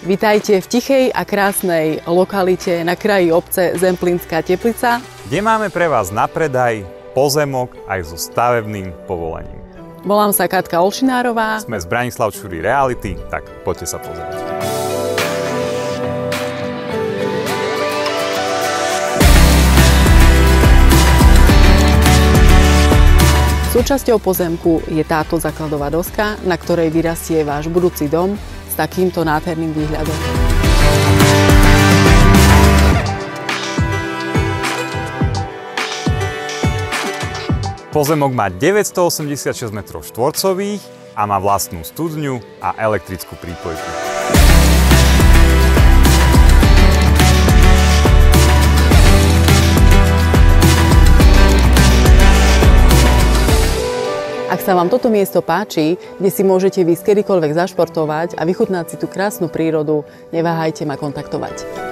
Vitajte v tichej a krásnej lokalite na kraji obce Zemplínska Teplica, kde máme pre vás na predaj pozemok aj so stavebným povolením. Volám sa Katka Olšinárová. Sme z Branislavčúry Reality, tak poďte sa pozrieť. Súčasťou pozemku je táto základová doska, na ktorej vyrastie váš budúci dom s takýmto nádherným výhľadom. Pozemok má 986 m2 a má vlastnú studňu a elektrickú prípojku. Ak sa vám toto miesto páči, kde si môžete výjsť kedykoľvek zašportovať a vychutnať si tú krásnu prírodu, neváhajte ma kontaktovať.